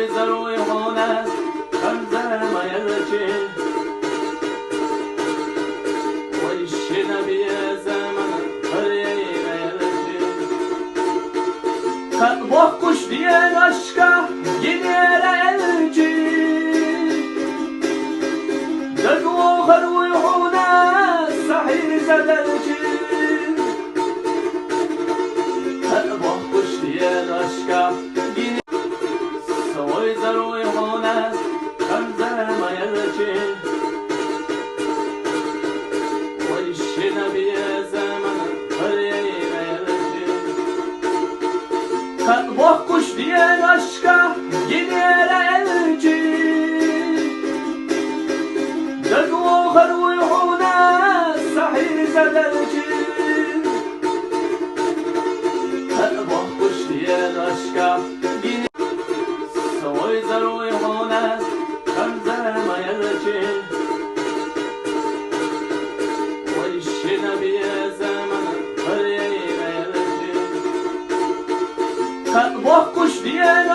سوي زروي هنا خمزة ما يرجي ويشنا بيا زمن قرية ما يرجي kalbok kuş diyen aşka yine elci Degvo harvi huna sahir zedelci kalbok kuş diyen aşka yine soy zarvi huna kamze mayelci ويشنا بيا زمن قرية ما يرجي kalbok kuş diyen aşka yine elci Degvo harvi huna sahir zedelci kalbok kuş diyen aşka yine soy zarvi huna kamze mayelci ويشنا بيا زمن قرية ما يرجي kalbok kuş diyen